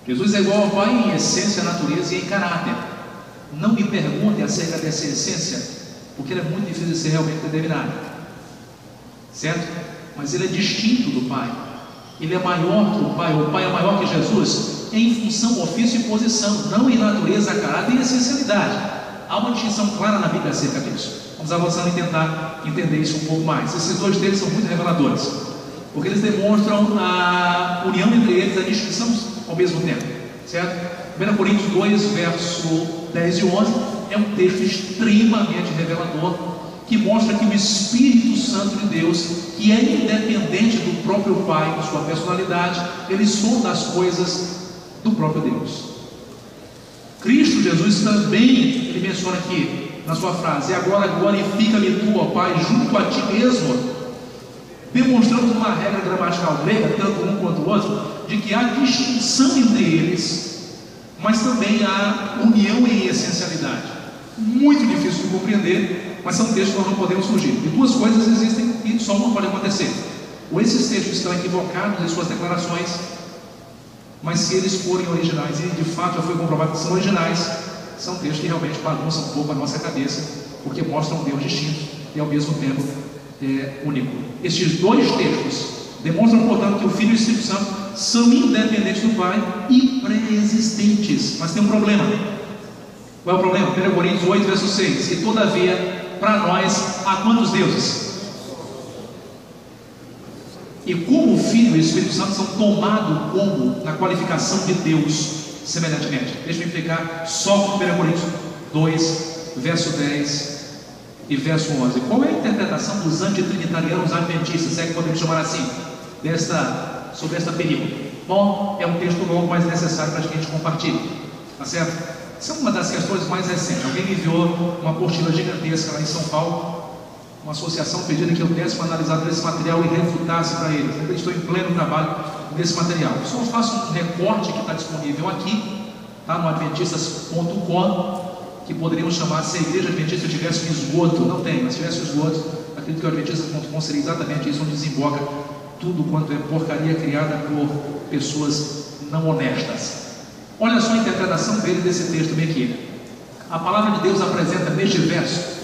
Jesus é igual ao Pai em essência, natureza e em caráter. Não me pergunte acerca dessa essência, porque ela é muito difícil de ser realmente determinada, certo? Mas ele é distinto do Pai. Ele é maior que o Pai é maior que Jesus em função, ofício e posição, não em natureza, caráter e essencialidade. Há uma distinção clara na Bíblia acerca disso. Vamos avançando e tentar entender isso um pouco mais. Esses dois textos são muito reveladores, porque eles demonstram a união entre eles, a distinção ao mesmo tempo, certo? 1 Coríntios 2, verso 10 e 11 é um texto extremamente revelador, que mostra que o Espírito Santo de Deus, que é independente do próprio Pai, da sua personalidade, ele sonda as coisas do próprio Deus. Cristo Jesus também, ele menciona aqui na sua frase: e agora glorifica-me tu, ó Pai, junto a ti mesmo, demonstrando uma regra gramatical grega, tanto um quanto o outro, de que há distinção entre eles, mas também há união em essencialidade. Muito difícil de compreender, mas são textos que nós não podemos fugir. E duas coisas existem e só uma pode acontecer: ou esses textos estão equivocados em suas declarações, mas se eles forem originais, e de fato já foi comprovado que são originais, são textos que realmente bagunçam um pouco a nossa cabeça, porque mostram um Deus distinto e ao mesmo tempo único. Estes dois textos demonstram, portanto, que o Filho e o Espírito Santo são independentes do Pai e pré-existentes. Mas tem um problema. Qual é o problema? 1 Coríntios 8, verso 6: e todavia, para nós, há quantos deuses? E como o Filho e o Espírito Santo são tomados como na qualificação de Deus, semelhantemente. Deixa eu explicar só 1 Coríntios 2, verso 10 e verso 11. Qual é a interpretação dos antitrinitarianos adventistas, é que podemos chamar assim, sobre esta película? Bom, é um texto longo, mas necessário para que a gente compartilhe, tá certo? Essa é uma das questões mais recentes. Alguém me enviou uma apostila gigantesca lá em São Paulo, uma associação pedindo que eu desse uma analisada desse material e refutasse para eles. Eu estou em pleno trabalho nesse material. Só faço um recorte que está disponível aqui, tá, no adventistas.com, que poderíamos chamar, se a igreja adventista tivesse um esgoto. Não tem, mas se tivesse um esgoto, acredito que o adventistas.com seria exatamente isso, onde desemboca tudo quanto é porcaria criada por pessoas não honestas. Olha só a interpretação dele desse texto bem aqui. A palavra de Deus apresentado neste verso,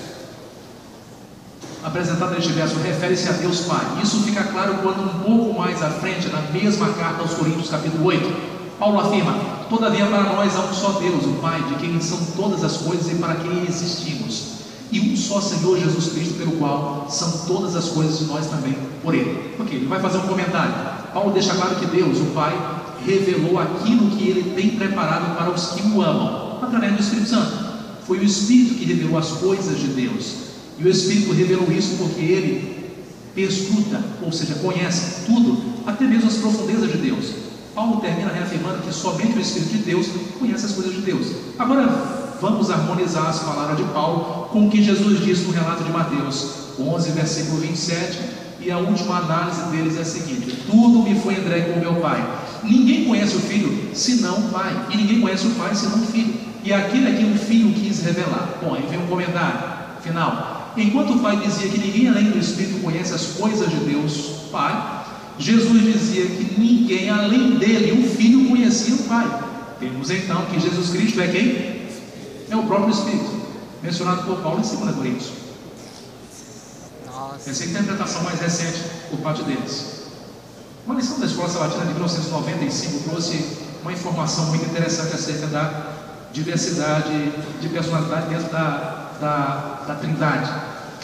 refere-se a Deus Pai. Isso fica claro quando um pouco mais à frente, na mesma carta aos Coríntios, capítulo 8, Paulo afirma: todavia para nós há um só Deus, o Pai, de quem são todas as coisas e para quem existimos, e um só Senhor Jesus Cristo, pelo qual são todas as coisas e nós também por Ele. Ok, ele vai fazer um comentário. Paulo deixa claro que Deus, o Pai, revelou aquilo que Ele tem preparado para os que o amam, através do Espírito Santo. Foi o Espírito que revelou as coisas de Deus, e o Espírito revelou isso porque Ele perscruta, ou seja, conhece tudo, até mesmo as profundezas de Deus. Paulo termina reafirmando que somente o Espírito de Deus conhece as coisas de Deus. Agora vamos harmonizar as palavras de Paulo com o que Jesus disse no relato de Mateus 11, versículo 27, e a última análise deles é a seguinte: tudo me foi entregue por meu Pai. Ninguém conhece o Filho senão o Pai, e ninguém conhece o Pai senão o Filho, e aquilo é que o Filho quis revelar. Bom, aí vem um comentário final. Enquanto o Pai dizia que ninguém além do Espírito conhece as coisas de Deus Pai, Jesus dizia que ninguém além dele, o Filho, conhecia o Pai. Temos então que Jesus Cristo é quem? É o próprio Espírito, mencionado por Paulo em 2 Coríntios. Essa é a interpretação mais recente por parte deles. Uma lição da Escola Sabatina de 1995 trouxe uma informação muito interessante acerca da diversidade de personalidade dentro da Trindade.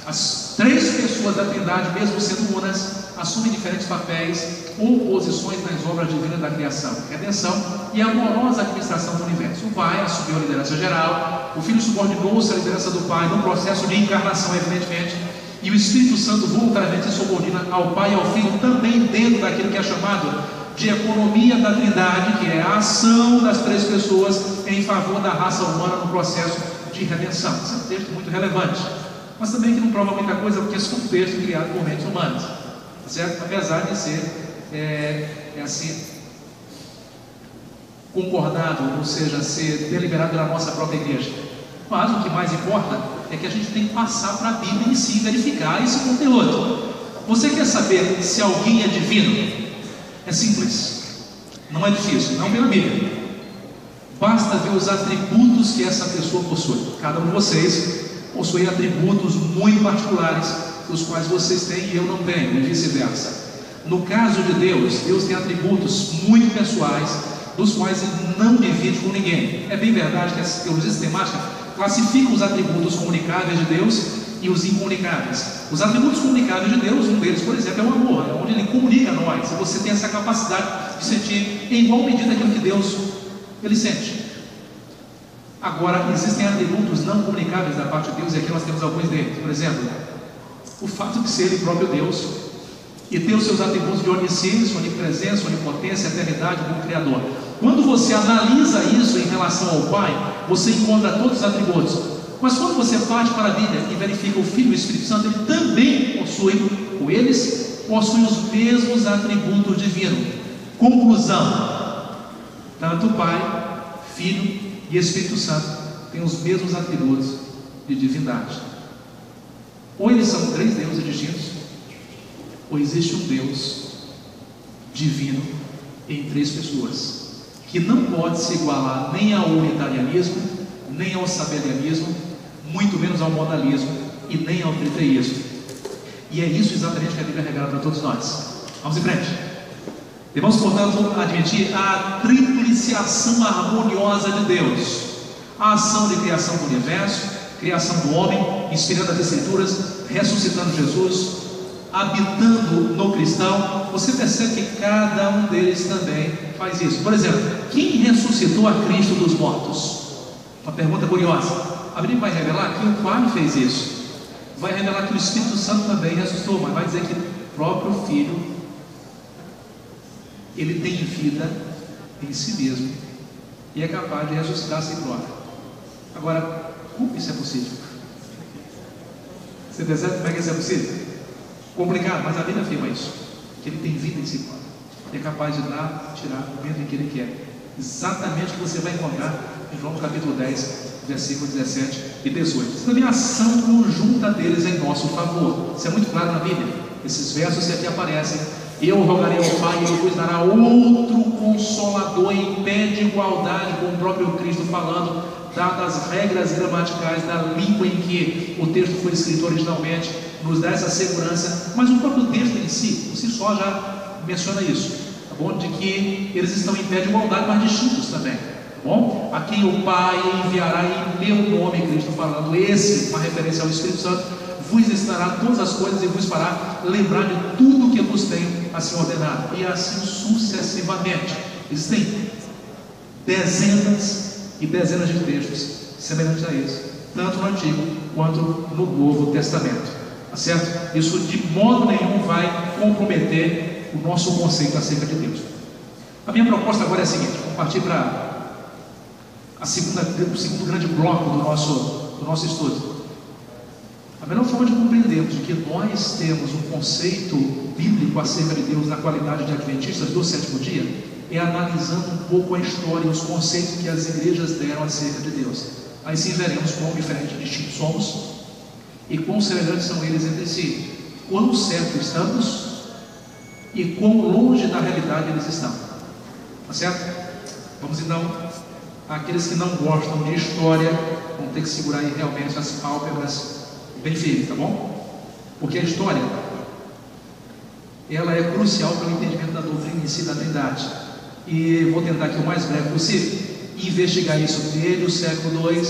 As três pessoas da Trindade, mesmo sendo unas, assumem diferentes papéis ou posições nas obras divinas da criação, redenção e amorosa administração do universo. O Pai assumiu a liderança geral, o Filho subordinou-se à liderança do Pai no processo de encarnação, evidentemente, e o Espírito Santo voluntariamente se subordina ao Pai e ao Filho também dentro daquilo que é chamado de economia da Trindade, que é a ação das três pessoas em favor da raça humana no processo de redenção. Esse é um texto muito relevante, mas também que não prova muita coisa, porque esse é um texto criado por mentes humanas, certo? Apesar de ser assim concordado, ou seja, ser deliberado pela nossa própria igreja. Mas o que mais importa é que a gente tem que passar para a Bíblia em si, verificar esse conteúdo. Você quer saber se alguém é divino? É simples, não é difícil, não pela Bíblia. basta ver os atributos que essa pessoa possui. Cada um de vocês possui atributos muito particulares, os quais vocês têm e eu não tenho, e vice-versa. No caso de Deus, Deus tem atributos muito pessoais, dos quais Ele não divide com ninguém. É bem verdade que essa teologia sistemática classifica os atributos comunicáveis de Deus e os incomunicáveis. Os atributos comunicáveis de Deus, um deles, por exemplo, é o amor, é onde Ele comunica a nós, e você tem essa capacidade de sentir em igual medida aquilo que Deus Ele sente. Agora, existem atributos não comunicáveis da parte de Deus, e aqui nós temos alguns deles. Por exemplo, o fato de ser Ele próprio Deus e ter os seus atributos de onisciência, onipresença, onipotência, eternidade como Criador. Quando você analisa isso em relação ao Pai, você encontra todos os atributos. Mas quando você parte para a Bíblia e verifica o Filho e o Espírito Santo, ele também possui, ou eles possuem os mesmos atributos divinos. Conclusão: tanto o Pai, Filho e Espírito Santo têm os mesmos atributos de divindade. Ou eles são três deuses distintos, ou existe um Deus divino em três pessoas, que não pode se igualar nem ao unitarianismo, nem ao sabelianismo, muito menos ao modalismo e nem ao triteísmo. E é isso exatamente que a Bíblia revela para todos nós. Vamos em frente. Devemos, portanto, admitir a tripliciação harmoniosa de Deus: a ação de criação do universo, criação do homem, inspirando as Escrituras, ressuscitando Jesus, habitando no cristão. Você percebe que cada um deles também faz isso. Por exemplo, quem ressuscitou a Cristo dos mortos? Uma pergunta curiosa. A Bíblia vai revelar que o Pai fez isso, vai revelar que o Espírito Santo também ressuscitou, mas vai dizer que o próprio Filho, ele tem vida em si mesmo e é capaz de ressuscitar a si próprio. Agora, como isso é possível? Você percebe como é que isso é possível? Complicado, mas a Bíblia afirma isso, que ele tem vida em si próprio, é capaz de dar, tirar o momento em que ele quer. Exatamente o que você vai encontrar em João capítulo 10, versículos 17 e 18. Isso também é a ação conjunta deles em nosso favor. Isso é muito claro na Bíblia. Esses versos que aqui aparecem: eu rogarei ao Pai e Ele vos dará outro Consolador, em pé de igualdade com o próprio Cristo falando, dadas as regras gramaticais da língua em que o texto foi escrito originalmente, nos dá essa segurança. Mas o próprio texto em si, por si só, já menciona isso, tá bom? De que eles estão em pé de igualdade, mas distintos também, tá bom? A quem o Pai enviará em meu nome, Cristo falando, esse, uma referência ao Espírito Santo, vos ensinará todas as coisas e vos fará lembrar de tudo o que vos tenho assim ordenado, e assim sucessivamente. Existem dezenas e dezenas de textos semelhantes a esse, tanto no Antigo quanto no Novo Testamento, tá certo? Isso de modo nenhum vai comprometer o nosso conceito acerca de Deus. A minha proposta agora é a seguinte: vamos partir para o segundo grande bloco do nosso estudo. A melhor forma de compreendermos de que nós temos um conceito bíblico acerca de Deus na qualidade de adventistas do sétimo dia é analisando um pouco a história e os conceitos que as igrejas deram acerca de Deus. Aí sim veremos quão diferentes e distintos somos e quão semelhantes são eles entre si, quão certo estamos e quão longe da realidade eles estão. Tá certo? Vamos então, aqueles que não gostam de história vão ter que segurar aí realmente as pálpebras bem firme, tá bom? Porque a história, ela é crucial para o entendimento da doutrina em si da Trindade. E vou tentar aqui o mais breve possível investigar isso desde o século II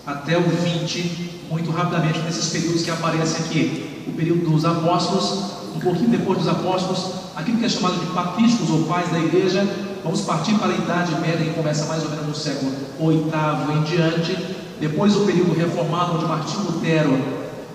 até o 20, muito rapidamente, nesses períodos que aparecem aqui. O período dos apóstolos, um pouquinho depois dos apóstolos, aquilo que é chamado de patrísticos ou pais da igreja. Vamos partir para a Idade Média, que começa mais ou menos no século VIII em diante. Depois o período reformado, onde Martinho Lutero,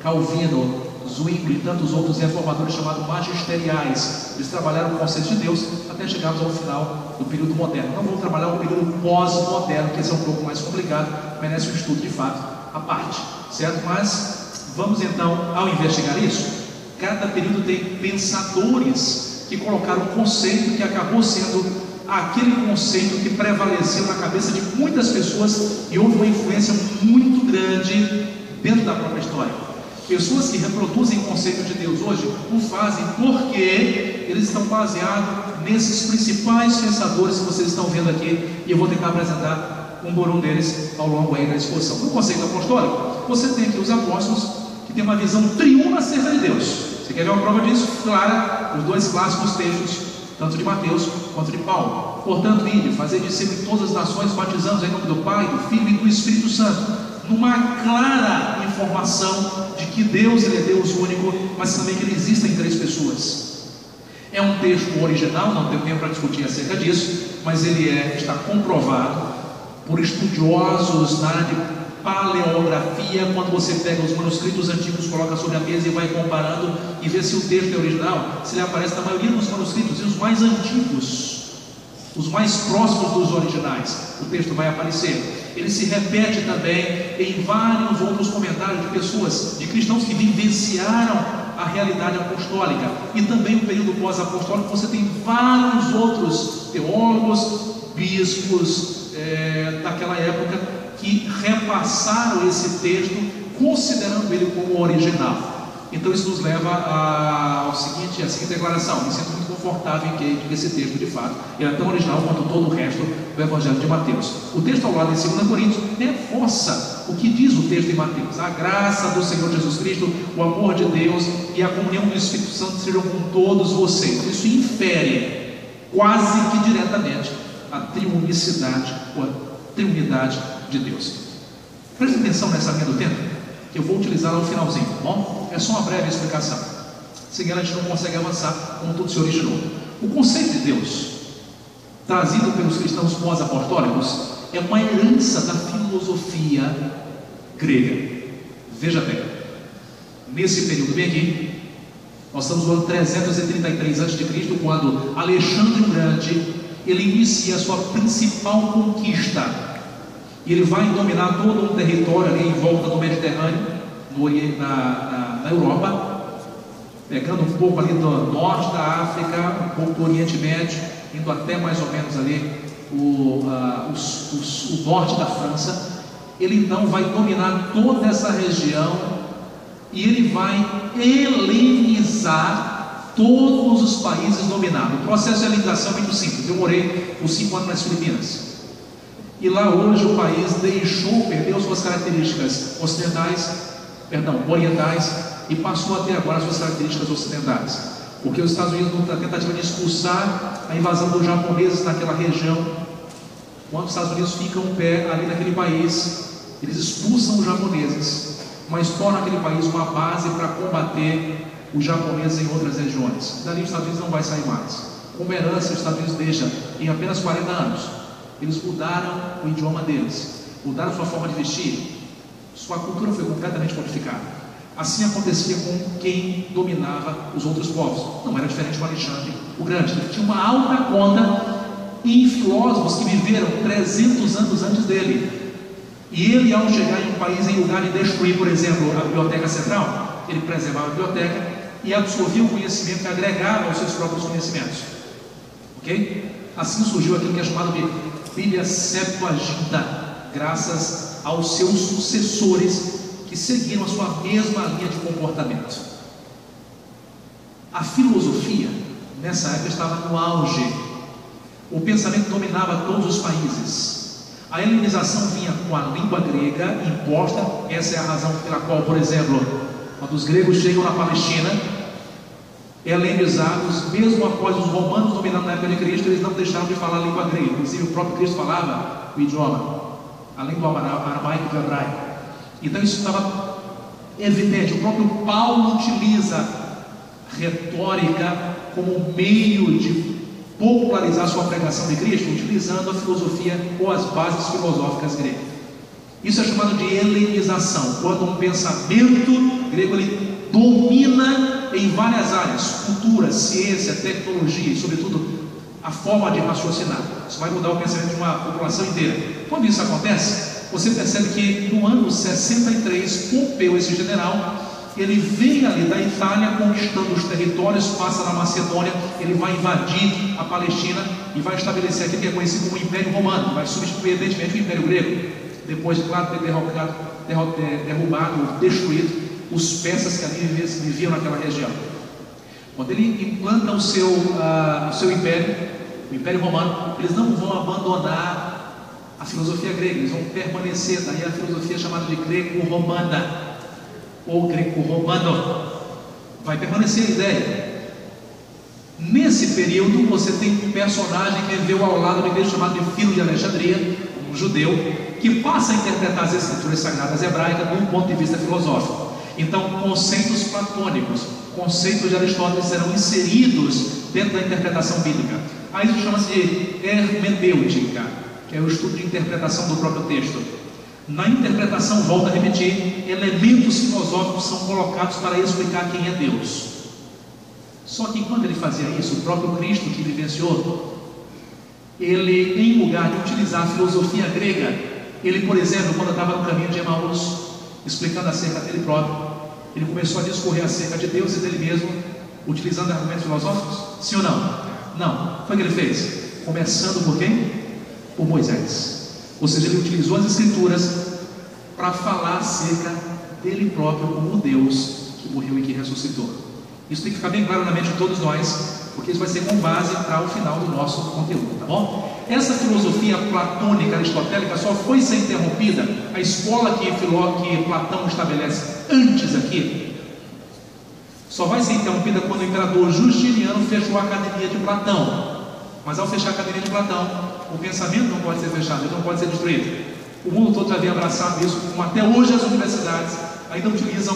Calvino, Zwingli e tantos outros reformadores chamados magisteriais, eles trabalharam o conceito de Deus até chegarmos ao final do período moderno. Não vamos trabalhar o período pós-moderno, que esse é um pouco mais complicado, merece um estudo de fato à parte, certo? Mas vamos então, ao investigar isso, cada período tem pensadores que colocaram um conceito que acabou sendo aquele conceito que prevaleceu na cabeça de muitas pessoas e houve uma influência muito grande dentro da própria história. Pessoas que reproduzem o conceito de Deus hoje o fazem porque eles estão baseados nesses principais pensadores que vocês estão vendo aqui, e eu vou tentar apresentar um por um deles ao longo aí da exposição. No conceito apostólico, você tem aqui os apóstolos que têm uma visão triuna acerca de Deus. Você quer ver uma prova disso? Clara, os dois clássicos textos, tanto de Mateus quanto de Paulo. Portanto, ide, fazer discípulos em todas as nações, batizando em nome do Pai, do Filho e do Espírito Santo, numa clara informação de que Deus, Ele é Deus único, mas também que Ele existe em três pessoas. É um texto original, não tenho tempo para discutir acerca disso, mas ele está comprovado por estudiosos na área de paleografia. Quando você pega os manuscritos antigos, coloca sobre a mesa e vai comparando e vê se o texto é original, se ele aparece na maioria dos manuscritos, e os mais antigos, os mais próximos dos originais, o texto vai aparecer. Ele se repete também em vários outros comentários de pessoas, de cristãos que vivenciaram a realidade apostólica. E também no período pós-apostólico você tem vários outros teólogos, bispos daquela época que repassaram esse texto, considerando ele como original. Então isso nos leva à seguinte declaração: me sinto muito confortável em que esse texto de fato é tão original quanto todo o resto do Evangelho de Mateus. O texto ao lado em 2 Coríntios reforça o que diz o texto em Mateus: a graça do Senhor Jesus Cristo, o amor de Deus e a comunhão do Espírito Santo sejam com todos vocês. Isso infere quase que diretamente a triunicidade ou a triunidade de Deus. Preste atenção nessa linha do tempo, que eu vou utilizá-la no finalzinho, tá bom? É só uma breve explicação, sem ela a gente não consegue avançar como tudo se originou. O conceito de Deus, trazido pelos cristãos pós-apostólicos, é uma herança da filosofia grega. Veja bem, nesse período bem aqui, nós estamos no ano 333 a.C., quando Alexandre o Grande, ele inicia a sua principal conquista, e ele vai dominar todo um território ali em volta do Mediterrâneo, na Europa, pegando um pouco ali do norte da África, um pouco do Oriente Médio, indo até mais ou menos ali o norte da França. Ele então vai dominar toda essa região e ele vai helenizar todos os países dominados. O processo de helenização é muito simples. Eu morei por 5 anos nas Filipinas, e lá hoje o país perdeu suas características orientais e passou a ter agora suas características ocidentais, porque os Estados Unidos, na tentativa de expulsar a invasão dos japoneses naquela região, quando os Estados Unidos ficam em pé ali naquele país, eles expulsam os japoneses, mas tornam aquele país uma base para combater os japoneses em outras regiões. Dali os Estados Unidos não vai sair mais. Como herança, os Estados Unidos deixam em apenas 40 anos. Eles mudaram o idioma deles, mudaram sua forma de vestir, sua cultura foi completamente modificada. Assim acontecia com quem dominava os outros povos. Não era diferente do Alexandre o Grande. Ele tinha uma alta conta em filósofos que viveram 300 anos antes dele. E ele, ao chegar em um país, em lugar de destruir, por exemplo, a biblioteca central, ele preservava a biblioteca e absorvia o conhecimento e agregava aos seus próprios conhecimentos. Ok? Assim surgiu aquilo que é chamado de Bíblia Septuaginta, graças aos seus sucessores que seguiram a sua mesma linha de comportamento. A filosofia nessa época estava no auge. O pensamento dominava todos os países. A helenização vinha com a língua grega imposta. Essa é a razão pela qual, por exemplo, quando os gregos chegam na Palestina, helenizados, mesmo após os romanos dominando na época de Cristo, eles não deixaram de falar a língua grega. Inclusive o próprio Cristo falava o idioma, além do aramaico e do hebraico. Então isso estava evidente. O próprio Paulo utiliza retórica como meio de popularizar sua pregação de Cristo, utilizando a filosofia ou as bases filosóficas gregas. Isso é chamado de helenização, quando um pensamento grego ele domina em várias áreas: cultura, ciência, tecnologia e, sobretudo, a forma de raciocinar. Isso vai mudar o pensamento de uma população inteira. Quando isso acontece, você percebe que no ano 63, Pompeu, esse general, ele vem ali da Itália conquistando os territórios, passa na Macedônia, ele vai invadir a Palestina e vai estabelecer aquilo que é conhecido como Império Romano, vai substituir evidentemente o Império Grego, depois de, claro, ter derrubado, destruído os persas que ali viviam naquela região. Quando ele implanta o seu império, o Império Romano, eles não vão abandonar a filosofia grega, eles vão permanecer. Daí a filosofia chamada de greco-romana, ou greco-romano, vai permanecer a ideia. Nesse período, você tem um personagem que viveu ao lado de Cristo, chamado de Filo de Alexandria, um judeu, que passa a interpretar as escrituras sagradas hebraicas de um ponto de vista filosófico. Então, conceitos platônicos, conceitos de Aristóteles serão inseridos dentro da interpretação bíblica. Aí isso chama-se de hermenêutica, que é o estudo de interpretação do próprio texto. Na interpretação, volto a repetir, elementos filosóficos são colocados para explicar quem é Deus. Só que quando ele fazia isso, o próprio Cristo que vivenciou, ele, em lugar de utilizar a filosofia grega, ele, por exemplo, quando estava no caminho de Emaús, explicando acerca dele próprio, ele começou a discorrer acerca de Deus e dele mesmo, utilizando argumentos filosóficos? Sim ou não? Não. Foi o que ele fez? Começando por quem? Por Moisés. Ou seja, ele utilizou as escrituras para falar acerca dele próprio como Deus que morreu e que ressuscitou. Isso tem que ficar bem claro na mente de todos nós, porque isso vai ser com base para o final do nosso conteúdo, tá bom? Essa filosofia platônica, aristotélica, só foi ser interrompida, a escola que Platão estabelece antes aqui, só vai ser interrompida quando o imperador Justiniano fechou a academia de Platão. Mas ao fechar a academia de Platão, o pensamento não pode ser fechado, ele não pode ser destruído. O mundo todo já havia abraçado isso, como até hoje as universidades ainda utilizam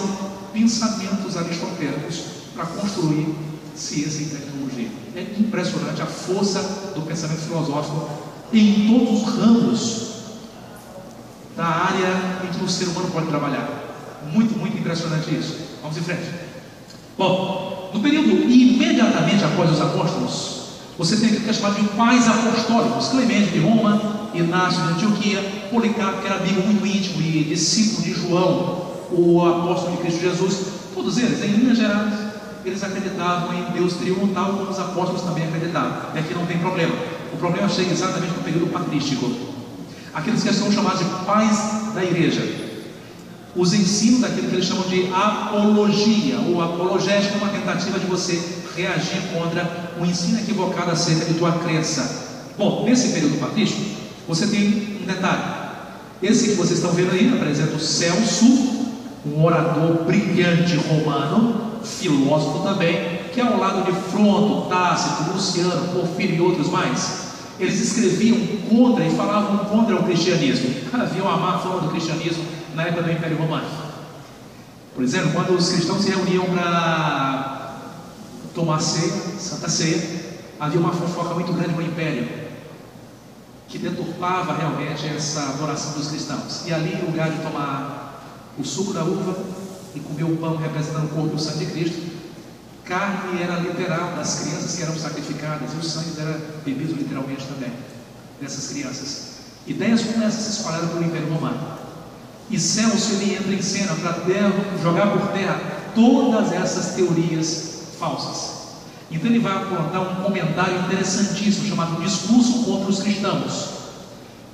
pensamentos aristotélicos para construir ciência e tecnologia. É impressionante a força do pensamento filosófico em todos os ramos da área em que o ser humano pode trabalhar. Muito, muito impressionante isso. Vamos em frente. Bom, no período imediatamente após os apóstolos, você tem aquilo que é chamado de pais apostólicos: Clemente de Roma, Inácio de Antioquia, Policarpo, que era amigo muito íntimo e discípulo de João, o apóstolo de Cristo Jesus. Todos eles, em linhas gerais, eles acreditavam em Deus triunfal, como os apóstolos também acreditavam. E aqui não tem problema. O problema chega exatamente no período patrístico. Aqueles que são chamados de pais da igreja, os ensinos daquilo que eles chamam de apologia ou apologética, uma tentativa de você reagir contra o ensino equivocado acerca de tua crença. Bom, nesse período patrístico, você tem um detalhe. Esse que vocês estão vendo aí apresenta o Celso, um orador brilhante romano, filósofo também, que ao lado de Fronto, Tácito, Luciano, Porfírio e outros mais, eles escreviam contra e falavam contra o cristianismo. Havia uma má fama do cristianismo na época do Império Romano. Por exemplo, quando os cristãos se reuniam para tomar ceia, Santa Ceia, havia uma fofoca muito grande no Império, que deturpava realmente essa adoração dos cristãos. E ali, em lugar de tomar o suco da uva e comer o pão representando o corpo e o sangue de Cristo, carne era literal das crianças que eram sacrificadas, e o sangue era bebido literalmente também dessas crianças. Ideias como essas se espalharam pelo Império Romano. E Celso, ele entra em cena para jogar por terra todas essas teorias falsas. Então ele vai apontar um comentário interessantíssimo chamado Discurso contra os Cristãos,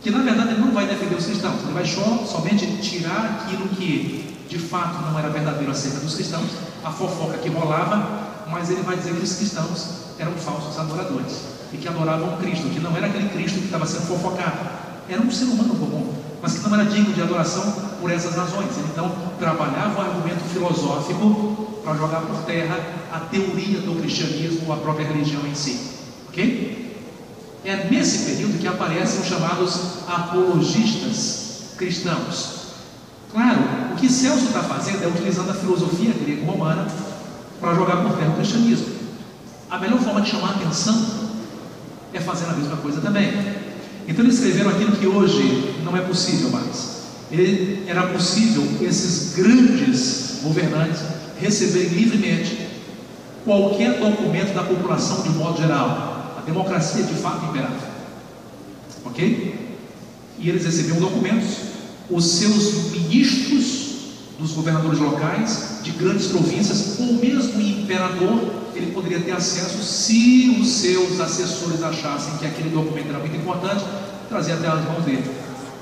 que na verdade ele não vai defender os cristãos, ele vai somente tirar aquilo que de fato não era verdadeiro acerca dos cristãos, a fofoca que rolava, mas ele vai dizer que os cristãos eram falsos adoradores e que adoravam Cristo, que não era aquele Cristo que estava sendo fofocado, era um ser humano comum, mas que não era digno de adoração por essas razões. Ele então trabalhava o argumento filosófico para jogar por terra a teoria do cristianismo ou a própria religião em si. Ok? É nesse período que aparecem os chamados apologistas cristãos. Claro, o que Celso está fazendo é utilizando a filosofia grego-romana para jogar por terra o cristianismo. A melhor forma de chamar a atenção é fazendo a mesma coisa também. Então eles escreveram aquilo que hoje não é possível mais. Era possível esses grandes governantes receberem livremente qualquer documento da população de modo geral. A democracia de fato imperava. Ok? E eles recebiam documentos, os seus ministros dos governadores locais de grandes províncias, ou mesmo o imperador, ele poderia ter acesso se os seus assessores achassem que aquele documento era muito importante, trazer até as mãos dele.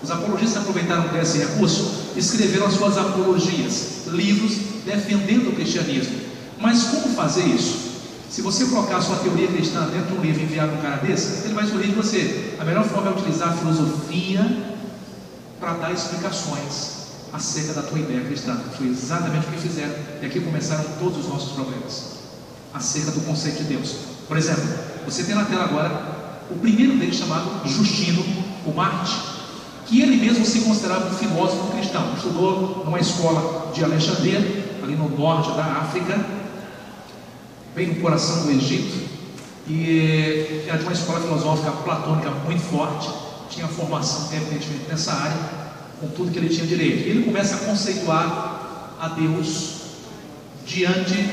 Os apologistas aproveitaram desse recurso, escreveram as suas apologias, livros defendendo o cristianismo. Mas como fazer isso? Se você colocar a sua teoria cristã dentro de um livro e enviar para um cara desse, ele vai sorrir de você. A melhor forma é utilizar a filosofia para dar explicações acerca da tua ideia cristã. Foi exatamente o que fizeram, e aqui começaram todos os nossos problemas acerca do conceito de Deus. Por exemplo, você tem na tela agora o primeiro deles, chamado Justino, o Marte, que ele mesmo se considerava um filósofo cristão. Estudou numa escola de Alexandria, ali no norte da África, bem no coração do Egito, e era de uma escola filosófica platônica muito forte, tinha formação evidentemente nessa área, com tudo que ele tinha direito. E ele começa a conceituar a Deus diante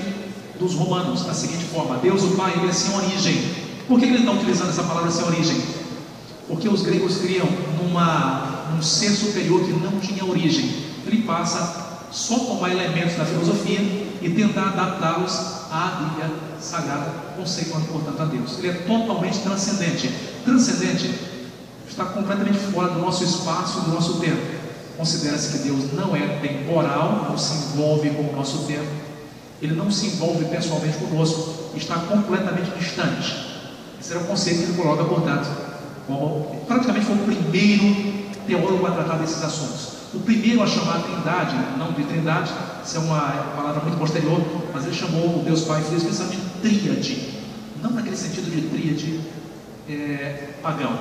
dos romanos da seguinte forma: Deus o Pai, ele é sem origem. Por que ele está utilizando essa palavra sem origem? Porque os gregos criam num ser superior que não tinha origem. Ele passa só tomar elementos da filosofia e tentar adaptá-los à Bíblia Sagrada, conceituando, portanto, a Deus. Ele é totalmente transcendente. Transcendente está completamente fora do nosso espaço e do nosso tempo. Considera-se que Deus não é temporal, não se envolve com o nosso tempo, ele não se envolve pessoalmente conosco, está completamente distante. Esse era o conceito que ele coloca, portanto, como praticamente foi o primeiro teólogo a tratar desses assuntos. O primeiro a chamar a Trindade, não de Trindade, isso é uma palavra muito posterior, mas ele chamou o Deus Pai e Filho especialmente de tríade, não naquele sentido de tríade pagão.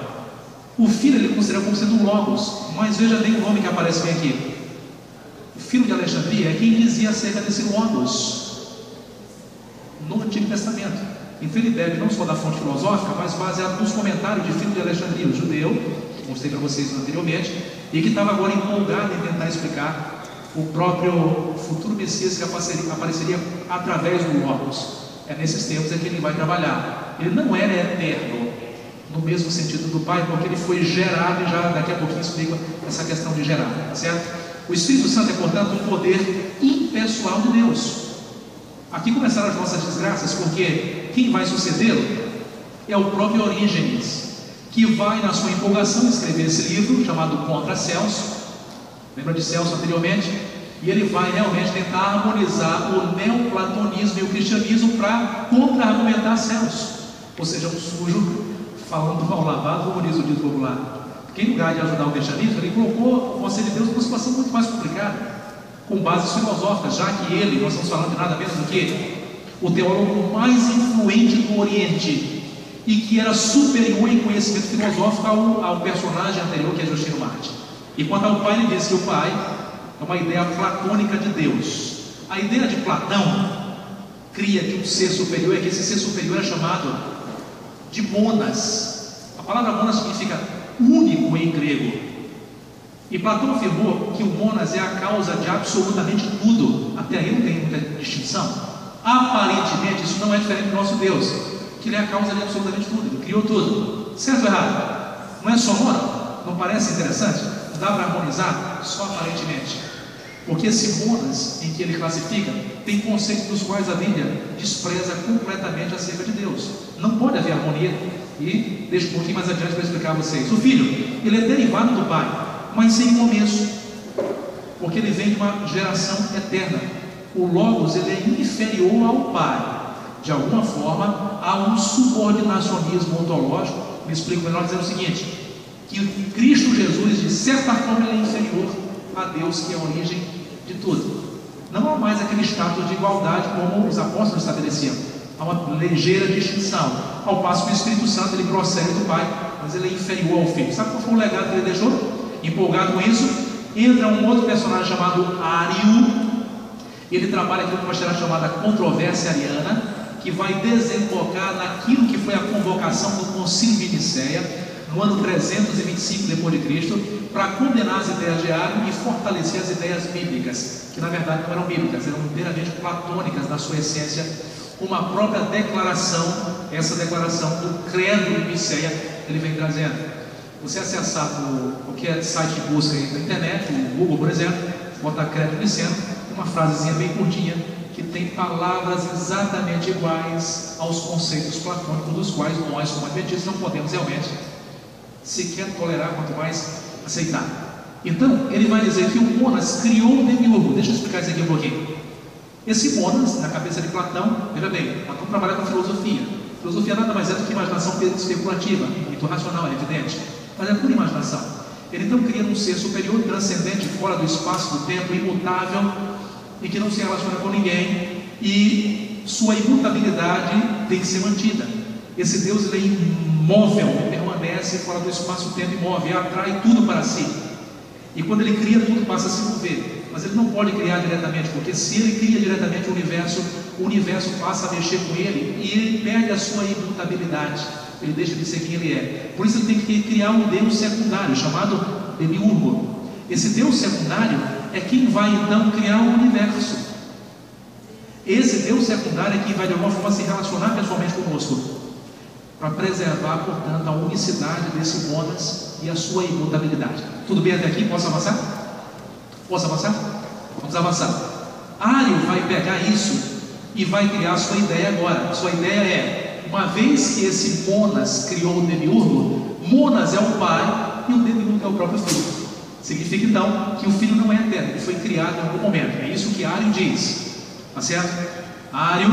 O Filho ele considera como sendo um Logos, mas veja bem o nome que aparece bem aqui. O Filho de Alexandria é quem dizia acerca desse Logos no Antigo Testamento. Então ele bebe não só da fonte filosófica, mas baseado nos comentários de Filho de Alexandria, o judeu, que mostrei para vocês anteriormente, e que estava agora empolgado em tentar explicar o próprio futuro Messias que apareceria através do Logos. É nesses tempos que ele vai trabalhar. Ele não era eterno, no mesmo sentido do Pai, porque ele foi gerado, e já daqui a pouquinho explico essa questão de gerar, tá certo? O Espírito Santo é, portanto, um poder impessoal de Deus. Aqui começaram as nossas desgraças, porque quem vai sucedê-lo é o próprio Orígenes, que vai, na sua empolgação, escrever esse livro chamado Contra Celso. Lembra de Celso anteriormente? E ele vai realmente tentar harmonizar o neoplatonismo e o cristianismo para contra-argumentar Celso. Ou seja, um sujo falando mal lavado, como diz o dito popular. Porque em lugar de ajudar o cristianismo, ele colocou o conceito de Deus numa situação muito mais complicada, com bases filosóficas, já que ele, nós estamos falando de nada menos do que o teólogo mais influente do Oriente, e que era superior em conhecimento filosófico ao personagem anterior, que é Justino Marte. E quanto ao Pai, ele diz que o Pai é uma ideia platônica de Deus. A ideia de Platão cria que um ser superior, é que esse ser superior é chamado de monas. A palavra monas significa único em grego. E Platão afirmou que o monas é a causa de absolutamente tudo. Até aí não tem muita distinção. Aparentemente isso não é diferente do nosso Deus, que ele é a causa de absolutamente tudo, ele criou tudo. Certo ou errado? Não é sonoro? Não parece interessante? Não dá para harmonizar? Só aparentemente. Porque esse monas em que ele classifica tem conceitos dos quais a Bíblia despreza completamente acerca de Deus. Não pode haver harmonia. E deixo um pouquinho mais adiante para explicar a vocês. O Filho, ele é derivado do Pai, mas sem começo, porque ele vem de uma geração eterna. O Logos, ele é inferior ao Pai. De alguma forma, há um subordinacionismo ontológico. Me explico melhor dizendo o seguinte: que Cristo Jesus, de certa forma, ele é inferior a Deus, que é a origem de tudo. Não há mais aquele status de igualdade como os apóstolos estabeleciam. Há uma ligeira distinção, ao passo que o Espírito Santo ele procede do Pai, mas ele é inferior ao Filho. Sabe qual foi o legado que ele deixou? Empolgado com isso, entra um outro personagem chamado Ário. Ele trabalha aquilo que nós será chamada controvérsia ariana, que vai desembocar naquilo que foi a convocação do Concílio de Nicéia no ano 325 depois de Cristo, para condenar as ideias de Ário e fortalecer as ideias bíblicas, que na verdade não eram bíblicas, eram inteiramente platônicas na sua essência. Uma própria declaração, essa declaração do credo de Nicéia, ele vem trazendo. Você acessar qualquer site de busca aí na internet, o Google, por exemplo, botar credo de Niceno, uma frasezinha bem curtinha, que tem palavras exatamente iguais aos conceitos platônicos, dos quais nós, como adventistas, não podemos realmente sequer tolerar, quanto mais aceitar. Então, ele vai dizer que o monas criou o demiurgo. Deixa eu explicar isso aqui um pouquinho. Esse monas, na cabeça de Platão, veja bem, Platão trabalha com filosofia. Filosofia nada mais é do que imaginação especulativa, muito racional, é evidente, mas é pura imaginação. Ele então cria um ser superior, transcendente, fora do espaço, do tempo, imutável, e que não se relaciona com ninguém, e sua imutabilidade tem que ser mantida. Esse Deus, ele é imóvel, ele permanece fora do espaço-tempo imóvel, e atrai tudo para si. E quando ele cria, tudo passa a se mover. Mas ele não pode criar diretamente, porque se ele cria diretamente o universo passa a mexer com ele, e ele perde a sua imutabilidade, ele deixa de ser quem ele é. Por isso ele tem que criar um Deus secundário, chamado Demiurgo. Esse Deus secundário é quem vai então criar o universo. Esse Deus secundário é quem vai de alguma forma se relacionar pessoalmente conosco, para preservar, portanto, a unicidade desse monas e a sua imutabilidade. Tudo bem até aqui? Posso avançar? Posso avançar? Vamos avançar. Ário vai pegar isso e vai criar a sua ideia agora. A sua ideia é, uma vez que esse monas criou o demiurgo, monas é o pai e o demiurgo é o próprio filho. Significa então que o filho não é eterno, ele foi criado em algum momento. É isso que Ário diz. Tá certo? Ário,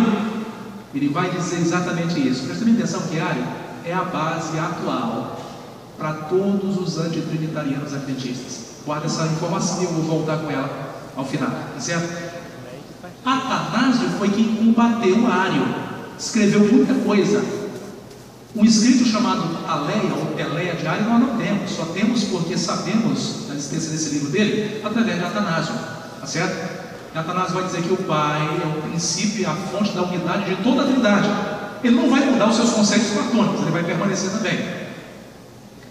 ele vai dizer exatamente isso. Presta bem atenção que Ário é a base atual para todos os antitrinitarianos adventistas. Guarda essa informação e eu vou voltar com ela ao final, tá certo? Atanásio foi quem combateu Ário, escreveu muita coisa. Um escrito chamado Aleia ou Teleia de Ário nós não temos, só temos porque sabemos da existência desse livro dele através de Atanásio, tá certo? E Atanásio vai dizer que o Pai é o princípio e a fonte da unidade de toda a Trindade. Ele não vai mudar os seus conceitos platônicos, ele vai permanecer também.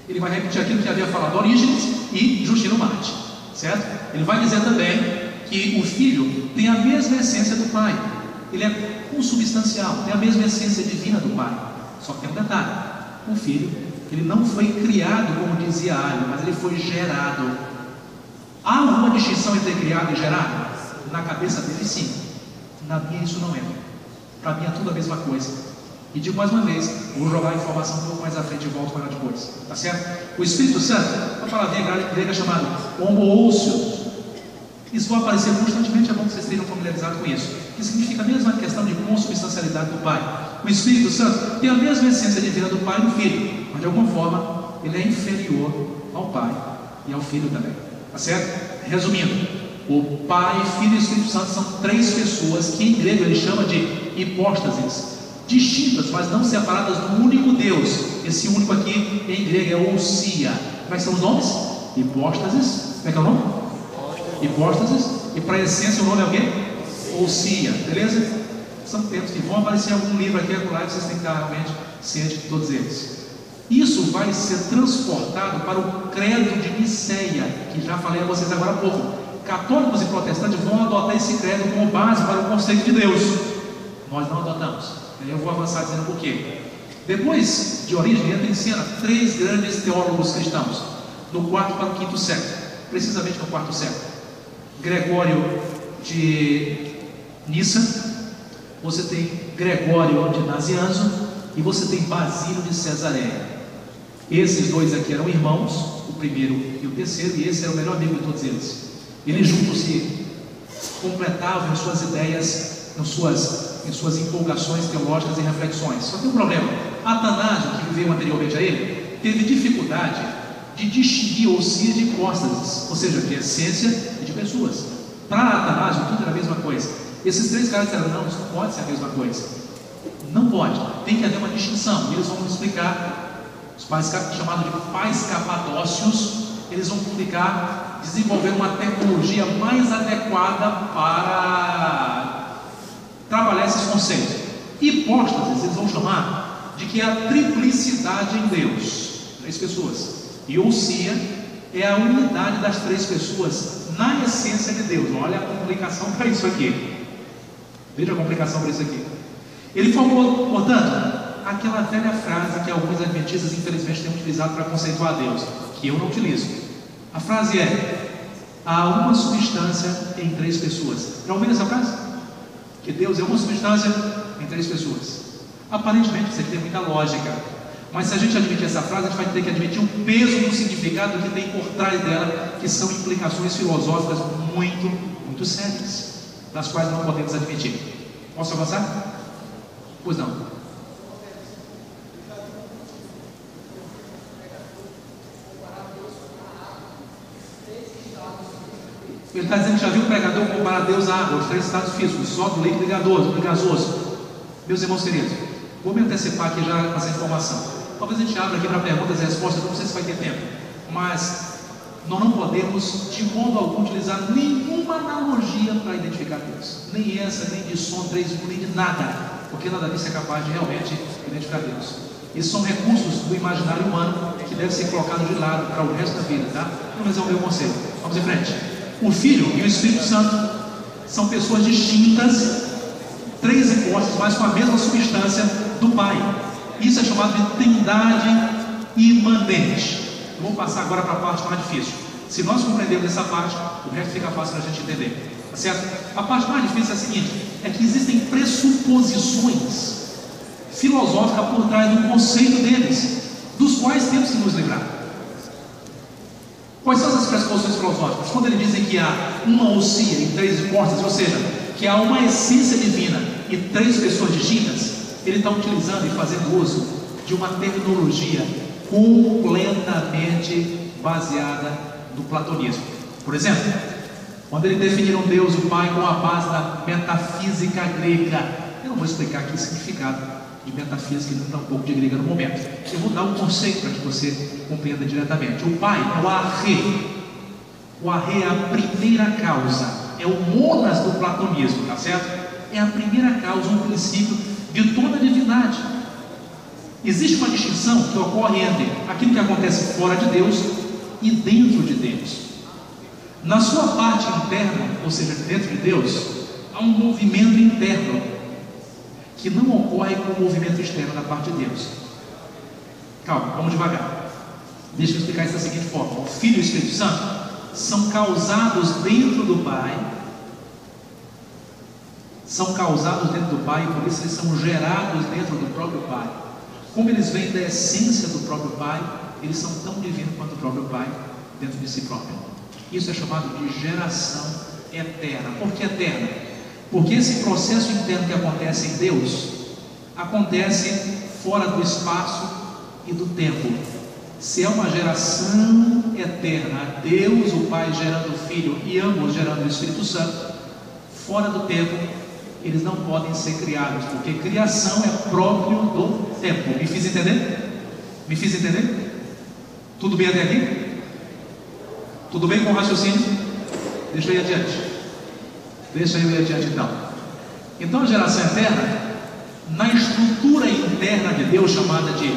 Ele vai repetir aquilo que havia falado Orígenes e Justino Marte, certo? Ele vai dizer também que o Filho tem a mesma essência do Pai. Ele é consubstancial, tem a mesma essência divina do Pai. Só que tem um detalhe: o Filho, ele não foi criado como dizia Ário, mas ele foi gerado. Há uma distinção entre criado e gerado? Na cabeça dele sim, na minha isso não é. Para mim é tudo a mesma coisa. E digo mais uma vez, vou jogar a informação um pouco mais à frente e volto com ela depois, tá certo? O Espírito Santo, uma palavrinha grega chamada homoousios. Isso vai aparecer constantemente, é bom que vocês estejam familiarizados com isso. Que significa a mesma questão de consubstancialidade do Pai. O Espírito Santo tem a mesma essência divina do Pai e do Filho, mas de alguma forma ele é inferior ao Pai e ao Filho também, tá certo? Resumindo, o Pai, Filho e Espírito Santo são três pessoas que em grego ele chama de hipóstases, distintas, mas não separadas do único Deus. Esse único aqui em grego é ousia. Como é que são os nomes? Hipóstases. Como é que é o nome? Hipóstases. E para a essência o nome é o quê? Ousia. Beleza? São termos que vão aparecer em algum livro aqui e vocês têm que estar realmente cientes de todos eles. Isso vai ser transportado para o credo de Niceia, que já falei a vocês agora há pouco. Católicos e protestantes vão adotar esse credo como base para o conceito de Deus. Nós não adotamos. Eu vou avançar dizendo por quê. Depois de Orígenes, entra em cena três grandes teólogos cristãos, no 4º para o 5º século, precisamente no 4º século. Gregório de Nissa, você tem Gregório de Nazianzo e você tem Basílio de Cesareia. Esses dois aqui eram irmãos, o primeiro e o terceiro, e esse era o melhor amigo de todos eles. Eles juntos se completavam em suas ideias, em suas empolgações teológicas e reflexões. Só tem um problema: Atanásio, que viveu anteriormente a ele, teve dificuldade de distinguir ousia de hipóstases, ou seja, de essência e de pessoas. Para Atanásio tudo era a mesma coisa. Esses três caras disseram: não, isso não pode ser a mesma coisa, não pode, tem que haver uma distinção. E eles vão explicar, os pais chamados de pais capadócios, eles vão explicar, desenvolver uma tecnologia mais adequada para trabalhar esses conceitos. Hipóstases eles vão chamar de que é a triplicidade em Deus, três pessoas, e ousia é a unidade das três pessoas na essência de Deus. Olha a complicação para isso aqui, veja a complicação para isso aqui. Ele formou, portanto, aquela velha frase que alguns adventistas infelizmente têm utilizado para conceituar Deus, que eu não utilizo. A frase é: há uma substância em três pessoas. Já ouviram essa frase? Que Deus é uma substância em três pessoas. Aparentemente isso aqui tem muita lógica, mas se a gente admitir essa frase, a gente vai ter que admitir o peso do significado que tem por trás dela, que são implicações filosóficas muito, muito sérias. das quais não podemos admitir. Posso avançar? Pois não. Ele está dizendo que já viu o pregador comparar Deus à água, os três estados físicos, sólido, líquido e gasoso. Meus irmãos queridos, vou me antecipar aqui já essa informação. Talvez a gente abra aqui para perguntas e respostas, não sei se vai ter tempo, mas nós não podemos de modo algum utilizar nenhuma analogia para identificar Deus, nem essa, nem de som 3,1, nem de nada, porque nada disso é capaz de realmente identificar Deus. Esses são recursos do imaginário humano que deve ser colocado de lado para o resto da vida, tá? Mas é o meu conselho. Vamos em frente. O Filho e o Espírito Santo são pessoas distintas, três hipóteses, mas com a mesma substância do Pai. Isso é chamado de trindade imanente. Eu vou passar agora para a parte mais difícil. Se nós compreendermos essa parte, o resto fica fácil para a gente entender. Tá certo? A parte mais difícil é a seguinte: é que existem pressuposições filosóficas por trás do conceito deles, dos quais temos que nos livrar. Quais são essas pressuposições filosóficas? Quando eles dizem que há uma ousia em três hipóteses, ou seja, que há uma essência divina e três pessoas distintas, ele está utilizando e fazendo uso de uma terminologia completamente baseada no platonismo. Por exemplo, quando eles definiram Deus, o Pai, com a base da metafísica grega. Eu não vou explicar aqui o significado de metafísica, ele não dá um pouco de grega no momento. Eu vou dar um conceito para que você compreenda diretamente. O Pai é o arre. O arre é a primeira causa, é o monas do platonismo, tá certo? É a primeira causa, um princípio de toda a divindade. Existe uma distinção que ocorre entre aquilo que acontece fora de Deus e dentro de Deus. Na sua parte interna, ou seja, dentro de Deus, há um movimento interno que não ocorre com o movimento externo da parte de Deus. Calma, vamos devagar. Deixa eu explicar isso da seguinte forma: o Filho e o Espírito Santo são causados dentro do Pai, e por isso eles são gerados dentro do próprio Pai. Como eles vêm da essência do próprio Pai, eles são tão divinos quanto o próprio Pai dentro de si próprio. Isso é chamado de geração eterna. Por que eterna? Porque esse processo interno que acontece em Deus acontece fora do espaço e do tempo. Se é uma geração eterna, Deus, o Pai gerando o Filho e ambos gerando o Espírito Santo, fora do tempo, eles não podem ser criados, porque criação é próprio do tempo. Me fiz entender? Me fiz entender? Tudo bem até aqui? Tudo bem com o raciocínio? Deixa eu ir adiante. Deixa eu ir adiante então. Então a geração eterna, na estrutura interna de Deus, chamada de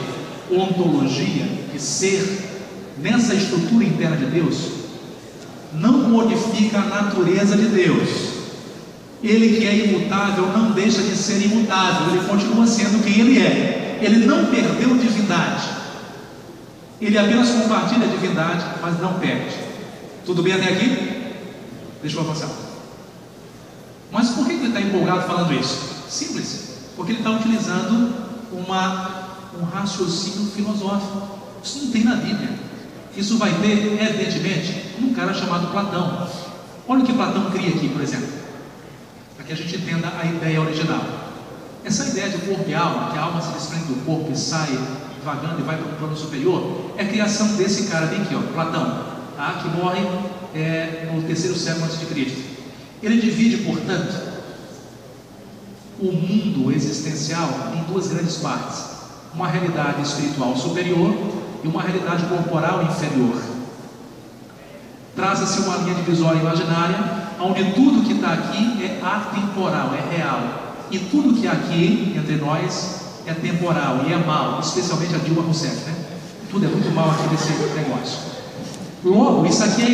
ontologia, de ser, nessa estrutura interna de Deus, não modifica a natureza de Deus. Ele que é imutável não deixa de ser imutável, ele continua sendo quem ele é. Ele não perdeu divindade, ele apenas compartilha a divindade, mas não perde. Tudo bem até aqui? Deixa eu avançar. Mas por que ele está empolgado falando isso? Simples, porque ele está utilizando um raciocínio filosófico. Isso não tem na Bíblia. Isso vai ter, evidentemente, um cara chamado Platão. Olha o que Platão cria aqui, por exemplo, para que a gente entenda a ideia original. Essa ideia de corpo e alma, que a alma se desprende do corpo e sai vagando e vai para um plano superior, é a criação desse cara bem aqui, ó, Platão, tá? Que morre no 3º século a.C. Ele divide, portanto, o mundo existencial em duas grandes partes: uma realidade espiritual superior e uma realidade corporal inferior. Traça-se uma linha divisória imaginária, onde tudo que está aqui é atemporal, é real, e tudo que há aqui entre nós é temporal e é mal, especialmente a Dilma Rousseff, né? Tudo é muito mal aqui nesse negócio. Logo, isso aqui é